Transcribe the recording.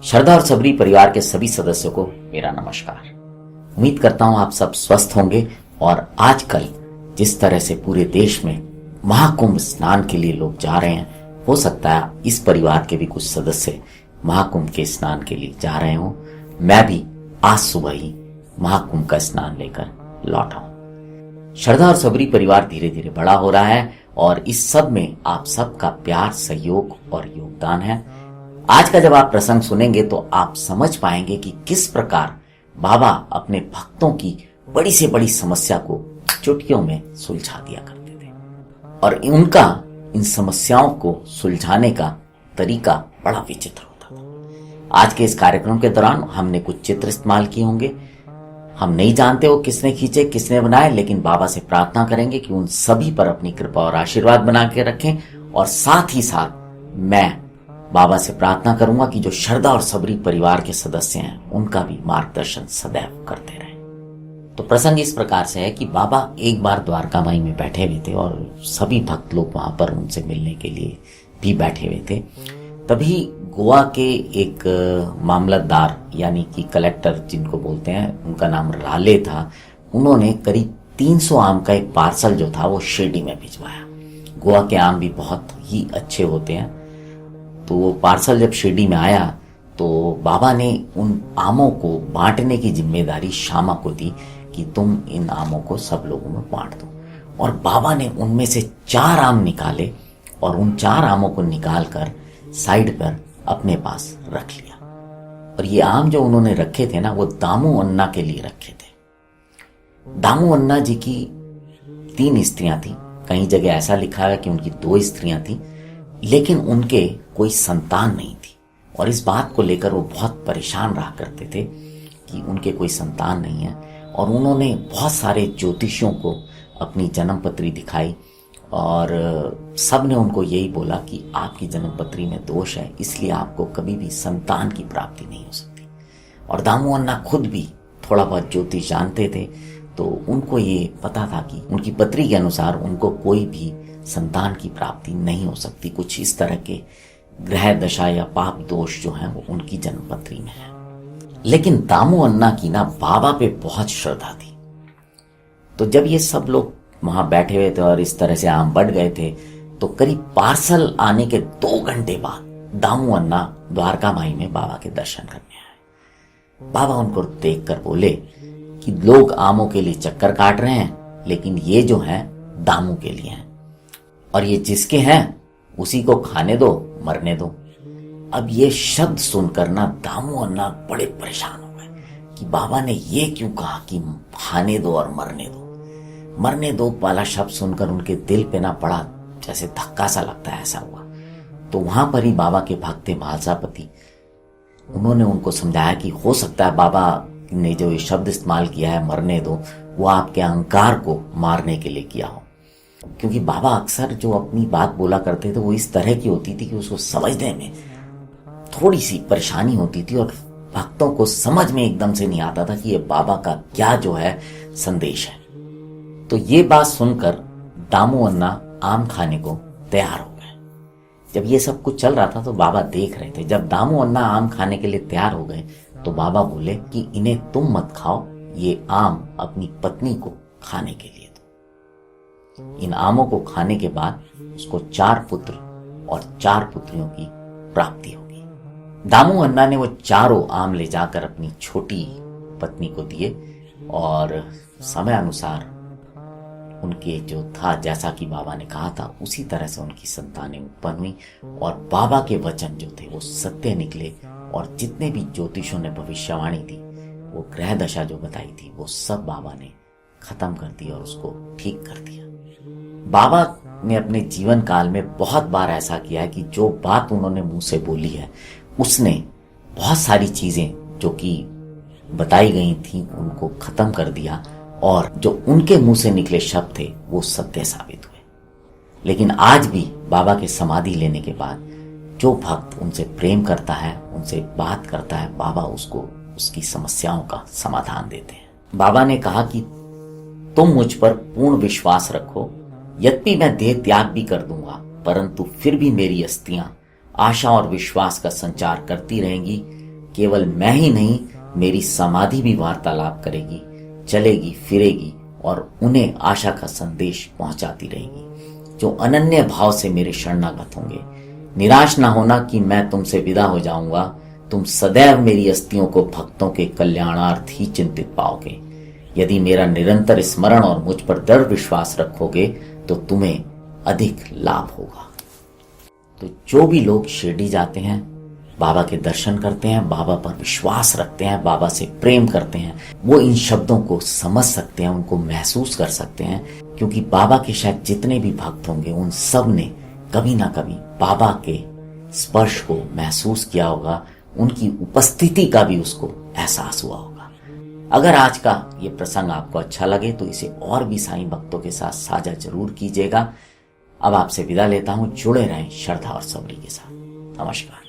श्रद्धा और सबरी परिवार के सभी सदस्यों को मेरा नमस्कार। उम्मीद करता हूं आप सब स्वस्थ होंगे और आजकल जिस तरह से पूरे देश में महाकुंभ स्नान के लिए लोग जा रहे हैं, हो सकता है इस परिवार के भी कुछ सदस्य महाकुंभ के स्नान के लिए जा रहे हों। मैं भी आज सुबह ही महाकुंभ का स्नान लेकर लौटा हूं। श्रद्धा और सबरी परिवार धीरे धीरे बड़ा हो रहा है और इस सब में आप सबका प्यार, सहयोग और योगदान है। आज का जब आप प्रसंग सुनेंगे तो आप समझ पाएंगे कि किस प्रकार बाबा अपने भक्तों की बड़ी से बड़ी समस्या को चुटकियों में सुलझा दिया करते थे और उनका इन समस्याओं को सुलझाने का तरीका बड़ा विचित्र होता था। आज के इस कार्यक्रम के दौरान हमने कुछ चित्र इस्तेमाल किए होंगे। हम नहीं जानते वो किसने खींचे, किसने बनाए, लेकिन बाबा से प्रार्थना करेंगे कि उन सभी पर अपनी कृपा और आशीर्वाद बना के रखें। और साथ ही साथ मैं बाबा से प्रार्थना करूंगा कि जो श्रद्धा और सबरी परिवार के सदस्य हैं उनका भी मार्गदर्शन सदैव करते रहे। तो प्रसंग इस प्रकार से है कि बाबा एक बार द्वारका माई में बैठे हुए थे और सभी भक्त लोग वहां पर उनसे मिलने के लिए भी बैठे हुए थे। तभी गोवा के एक मामलतदार यानी कि कलेक्टर जिनको बोलते हैं, उनका नाम राले था, उन्होंने करीब 300 आम का एक पार्सल जो था वो शिरडी में भिजवाया। गोवा के आम भी बहुत ही अच्छे होते हैं। तो वो पार्सल जब शिरडी में आया तो बाबा ने उन आमों को बांटने की जिम्मेदारी श्यामा को दी कि तुम इन आमों को सब लोगों में बांट दो। और बाबा ने उनमें से 4 आम निकाले और उन 4 आमों को निकालकर साइड पर अपने पास रख लिया। और ये आम जो उन्होंने रखे थे ना, वो दामू अन्ना के लिए रखे थे। दामू अन्ना जी की 3 स्त्रियां थी। कई जगह ऐसा लिखा है कि उनकी 2 स्त्रियां थी, लेकिन उनके कोई संतान नहीं थी। और इस बात को लेकर वो बहुत परेशान रहा करते थे कि उनके कोई संतान नहीं है। और उन्होंने बहुत सारे ज्योतिषियों को अपनी जन्मपत्री दिखाई और सब ने उनको यही बोला कि आपकी जन्मपत्री में दोष है, इसलिए आपको कभी भी संतान की प्राप्ति नहीं हो सकती। और दामू अन्ना खुद भी थोड़ा बहुत ज्योतिष जानते थे, तो उनको ये पता था कि उनकी पत्री के अनुसार उनको कोई भी संतान की प्राप्ति नहीं हो सकती। कुछ इस तरह के ग्रह दशा या पाप दोष जो हैं वो उनकी जन्मपत्री में है। लेकिन दामू अन्ना की ना बाबा पे बहुत श्रद्धा थी। तो जब ये सब लोग वहां बैठे हुए थे और इस तरह से आम बढ़ गए थे, तो करीब पार्सल आने के 2 घंटे बाद दामू अन्ना द्वारका माई में बाबा के दर्शन करने आए। बाबा उनको देखकर बोले कि लोग आमों के लिए चक्कर काट रहे हैं, लेकिन ये जो हैं दामू के लिए हैं, और ये जिसके हैं उसी को खाने दो, मरने दो। अब ये शब्द सुनकर ना दामू अन्ना बड़े परेशान हो गए कि बाबा ने ये क्यों कहा कि खाने दो और मरने दो। मरने दो वाला शब्द सुनकर उनके दिल पे ना पड़ा जैसे धक्का सा लगता है, ऐसा हुआ। तो वहां पर ही बाबा के भक्त थे भालसापति, उन्होंने उनको समझाया कि हो सकता है बाबा ने जो ये शब्द इस्तेमाल किया है मरने दो, वो आपके अहंकार को मारने के लिए किया हो। क्योंकि बाबा अक्सर जो अपनी बात बोला करते थे वो इस तरह की होती थी कि उसको समझने में थोड़ी सी परेशानी होती थी और भक्तों को समझ में एकदम से नहीं आता था कि ये बाबा का क्या जो है संदेश है। तो ये बात सुनकर दामू अन्ना आम खाने को तैयार हो गए। जब ये सब कुछ चल रहा था तो बाबा देख रहे थे। जब दामू अन्ना आम खाने के लिए तैयार हो गए तो बाबा बोले कि इन्हें तुम मत खाओ, ये आम अपनी पत्नी को खाने के लिए दो। इन आमों को खाने के बाद उसको 4 पुत्र और 4 पुत्रियों की प्राप्ति होगी। दामू अन्ना ने वो 4 आम ले जाकर अपनी छोटी पत्नी को दिए और समय अनुसार उनके जो था, जैसा कि बाबा ने कहा था, उसी तरह से उनकी संतानें उत्पन्न हुई। और बाबा के वचन जो थे वो सत्य निकले और जितने भी ज्योतिषों ने भविष्यवाणी दी, वो ग्रह दशा जो बताई थी, वो सब बाबा ने खत्म कर दी और उसको ठीक कर दिया। बाबा ने अपने जीवन काल में बहुत बार ऐसा किया है कि जो बात उन्होंने मुंह से बोली है उसने बहुत सारी चीजें जो कि बताई गई थी उनको खत्म कर दिया और जो उनके मुंह से निकले शब्द थे वो सत्य साबित हुए। लेकिन आज भी बाबा के समाधि लेने के बाद जो भक्त उनसे प्रेम करता है, उनसे बात करता है, बाबा उसको उसकी समस्याओं का समाधान देते हैं। बाबा ने कहा कि तुम मुझ पर पूर्ण विश्वास रखो, यद्यपि मैं देह त्याग भी कर दूंगा, परंतु फिर भी मेरी अस्थियां आशा और विश्वास का संचार करती रहेंगी। केवल मैं ही नहीं, मेरी समाधि भी वार्तालाप करेगी, चलेगी फिरेगी और उन्हें आशा का संदेश पहुंचाती रहेगी जो अनन्य भाव से मेरे शरणागत होंगे। निराश ना होना कि मैं तुमसे विदा हो जाऊंगा, तुम सदैव मेरी अस्थियों को भक्तों के कल्याणार्थ ही चिंतित पाओगे। यदि मेरा निरंतर स्मरण और मुझ पर दृढ़ विश्वास रखोगे तो तुम्हें अधिक लाभ होगा। तो जो भी लोग शिरडी जाते हैं, बाबा के दर्शन करते हैं, बाबा पर विश्वास रखते हैं, बाबा से प्रेम करते हैं, वो इन शब्दों को समझ सकते हैं, उनको महसूस कर सकते हैं, क्योंकि बाबा के शायद जितने भी भक्त होंगे उन सब ने कभी ना कभी बाबा के स्पर्श को महसूस किया होगा, उनकी उपस्थिति का भी उसको एहसास हुआ होगा। अगर आज का ये प्रसंग आपको अच्छा लगे तो इसे और भी साईं भक्तों के साथ साझा जरूर कीजिएगा। अब आपसे विदा लेता हूं, जुड़े रहें श्रद्धा और सबरी के साथ। नमस्कार।